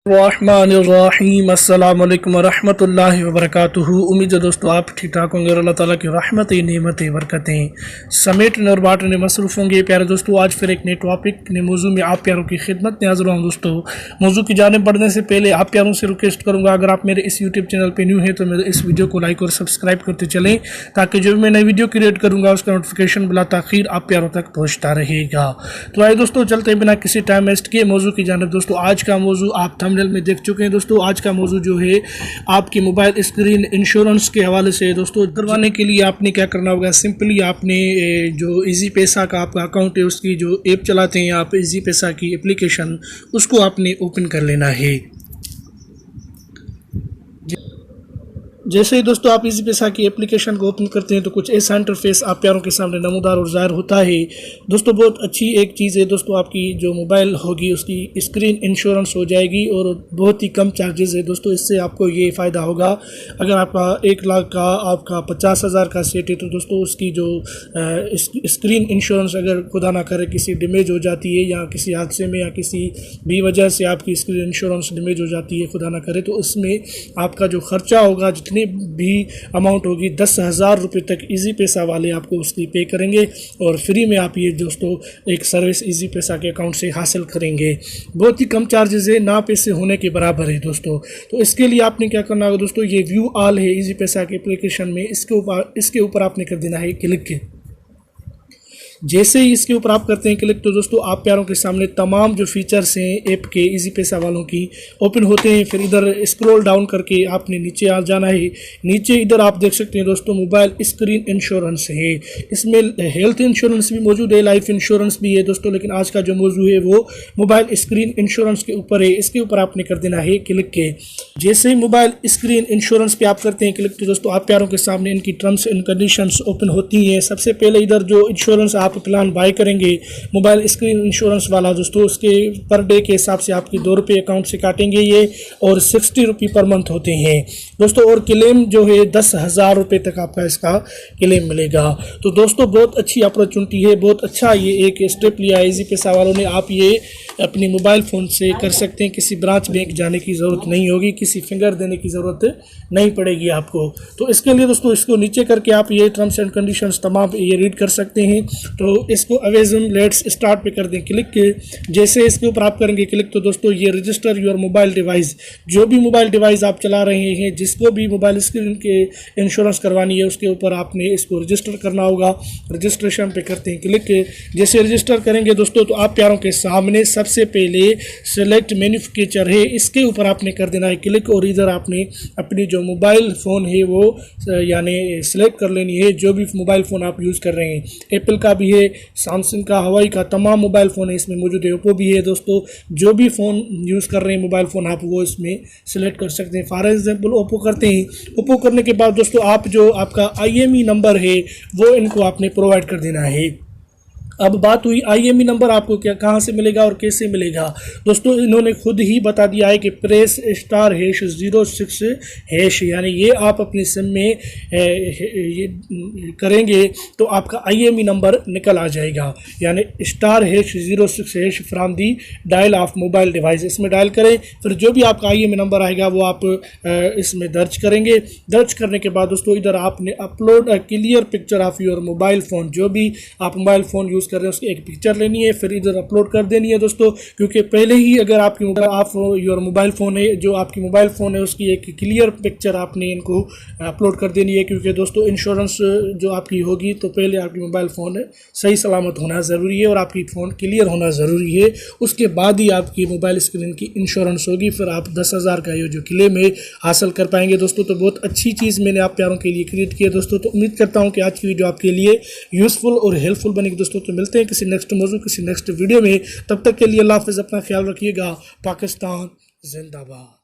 रहमानिर्रहीम अस्सलाम वालेकुम रहमतुल्लाहि व बरकातुहू। उम्मीद है दोस्तों आप ठीक ठाक होंगे और अल्लाह ताला की रहमत नेमतें बरकतें समेटने और बांटने मसरूफ़ होंगे। प्यारे दोस्तों आज फिर एक नए टॉपिक नए मौजू में आप प्यारों की खिदमत में हाज़िर हूँ। दोस्तों मौजू की जानिब बढ़ने से पहले आप प्यारों से रिक्वेस्ट करूँगा, अगर आप मेरे इस यूट्यूब चैनल पर न्यू हैं तो मेरे इस वीडियो को लाइक और सब्सक्राइब करते चलें, ताकि जो भी मैं नई वीडियो क्रिएट करूँगा उसका नोटिफिकेशन बिला ताख़ीर आप प्यारों तक पहुँचता रहेगा। तो आइए दोस्तों चलते बिना किसी टाइम वेस्ट किए मौजू की जानिब। दोस्तों आज का मौजू आप थंबनेल में देख चुके हैं। दोस्तों आज का मौजू जो है आपकी मोबाइल स्क्रीन इंश्योरेंस के हवाले से। दोस्तों करवाने के लिए आपने क्या करना होगा, सिंपली आपने जो इजी पैसा का आपका अकाउंट है उसकी जो ऐप चलाते हैं आप, इजी पैसा की एप्लीकेशन, उसको आपने ओपन कर लेना है। जैसे ही दोस्तों आप इजी पैसा की एप्लीकेशन को ओपन करते हैं तो कुछ ऐसा इंटरफेस आप प्यारों के सामने नमूदार और ज़ाहिर होता है। दोस्तों बहुत अच्छी एक चीज़ है दोस्तों, आपकी जो मोबाइल होगी उसकी स्क्रीन इंश्योरेंस हो जाएगी और बहुत ही कम चार्जेस है। दोस्तों इससे आपको ये फ़ायदा होगा, अगर आपका 1 लाख का आपका 50,000 का सेट है तो दोस्तों उसकी जो स्क्रीन इंश्योरेंस अगर खुदा ना करे किसी डैमेज हो जाती है या किसी हादसे में या किसी भी वजह से आपकी स्क्रीन इंश्योरेंस डैमेज हो जाती है खुदा ना करे, तो उसमें आपका जो खर्चा होगा, जितनी भी अमाउंट होगी 10,000 रुपये तक इजी पैसा वाले आपको उसकी पे करेंगे और फ्री में आप ये दोस्तों एक सर्विस इजी पैसा के अकाउंट से हासिल करेंगे। बहुत ही कम चार्जेस है, ना पैसे होने के बराबर है दोस्तों। तो इसके लिए आपने क्या करना होगा दोस्तों, ये व्यू ऑल है इजी पैसा के एप्लीकेशन में, इसके ऊपर आपने कर देना है क्लिक। जैसे ही इसके ऊपर आप करते हैं क्लिक तो दोस्तों आप प्यारों के सामने तमाम जो फीचर्स हैं ऐप के इजी पैसा वालों की ओपन होते हैं। फिर इधर स्क्रॉल डाउन करके आपने नीचे आ जाना है। नीचे इधर आप देख सकते हैं दोस्तों मोबाइल स्क्रीन इंश्योरेंस है, इसमें हेल्थ इंश्योरेंस भी मौजूद है, लाइफ इंश्योरेंस भी है दोस्तों, लेकिन आज का जो मौजू है वो मोबाइल स्क्रीन इंश्योरेंस के ऊपर है। इसके ऊपर आपने कर देना है क्लिक के। जैसे ही मोबाइल स्क्रीन इंश्योरेंस पे आप करते हैं क्लिक तो दोस्तों आप प्यारों के सामने इनकी टर्म्स एंड कंडीशंस ओपन होती हैं। सबसे पहले इधर जो इंश्योरेंस आप प्लान बाय करेंगे मोबाइल स्क्रीन इंश्योरेंस वाला दोस्तों, उसके पर डे के हिसाब से आपकी 2 रुपये अकाउंट से काटेंगे ये और 60 रुपये पर मंथ होते हैं दोस्तों। और क्लेम जो है 10,000 रुपये तक आपका इसका क्लेम मिलेगा। तो दोस्तों बहुत अच्छी अपॉर्चुनिटी है, बहुत अच्छा ये एक स्टेप लिया है इजी पैसा वालों ने। आप ये अपनी मोबाइल फ़ोन से कर सकते हैं, किसी ब्रांच बैंक जाने की ज़रूरत नहीं होगी, किसी फिंगर देने की ज़रूरत नहीं पड़ेगी आपको। तो इसके लिए दोस्तों इसको नीचे करके आप ये टर्म्स एंड कंडीशंस तमाम ये रीड कर सकते हैं। तो इसको अवेजम लेट्स स्टार्ट पे कर दें क्लिक। जैसे इसके ऊपर आप करेंगे क्लिक तो दोस्तों ये रजिस्टर योर मोबाइल डिवाइस, जो भी मोबाइल डिवाइस आप चला रहे हैं, जिसको भी मोबाइल स्क्रीन के इंश्योरेंस करवानी है उसके ऊपर आपने इसको रजिस्टर करना होगा। रजिस्ट्रेशन पे करते हैं क्लिक। जैसे रजिस्टर करेंगे दोस्तों तो आप प्यारों के सामने सबसे पहले सेलेक्ट मैन्युफैक्चरर है, इसके ऊपर आपने कर देना है क्लिक और इधर आपने अपनी जो मोबाइल फ़ोन है वो यानी सेलेक्ट कर लेनी है। जो भी मोबाइल फ़ोन आप यूज़ कर रहे हैं, एप्पल का भी है, सैमसंग का, हवाई का, तमाम मोबाइल फ़ोन है इसमें मौजूद है, ओप्पो भी है दोस्तों। जो भी फ़ोन यूज़ कर रहे हैं मोबाइल फ़ोन आप वो इसमें सेलेक्ट कर सकते हैं। फॉर एग्जाम्पल ओप्पो करते हैं। ओप्पो करने के बाद दोस्तों आप जो आपका IMEI नंबर है वो इनको आपने प्रोवाइड कर देना है। अब बात हुई IMEI नंबर आपको क्या कहाँ से मिलेगा और कैसे मिलेगा। दोस्तों इन्होंने खुद ही बता दिया है कि प्रेस *#06# यानी ये आप अपनी सिम में ये करेंगे तो आपका IMEI नंबर निकल आ जाएगा, यानी *#06# from the dial of mobile device, इसमें डायल करें। फिर जो भी आपका IMEI नंबर आएगा वो आप इसमें दर्ज करेंगे। दर्ज करने के बाद दोस्तों इधर आपने upload clear picture of your mobile phone, जो भी आप मोबाइल फ़ोन यूज़ कर रहे हैं उसकी एक पिक्चर लेनी है, फिर इधर अपलोड कर देनी है दोस्तों। क्योंकि पहले ही अगर आपकी योर मोबाइल फ़ोन है, जो आपकी मोबाइल फ़ोन है उसकी एक क्लियर पिक्चर आपने इनको अपलोड कर देनी है। क्योंकि दोस्तों इंश्योरेंस जो आपकी होगी तो पहले आपकी मोबाइल फ़ोन सही सलामत होना ज़रूरी है और आपकी फ़ोन क्लियर होना ज़रूरी है, उसके बाद ही आपकी मोबाइल स्क्रीन की इंश्योरेंस होगी। फिर आप 10,000 का ये जो क्लेम है हासिल कर पाएंगे दोस्तों। तो बहुत अच्छी चीज़ मैंने आप प्यारों के लिए क्रिएट की है दोस्तों। तो उम्मीद करता हूँ कि आज की वीडियो आपके लिए यूज़फुल और हेल्पफुल बनेगी दोस्तों। तो मिलते हैं किसी नेक्स्ट मौजू किसी नेक्स्ट वीडियो में, तब तक के लिए अल्लाह हाफ़िज़, अपना ख्याल रखिएगा। पाकिस्तान जिंदाबाद।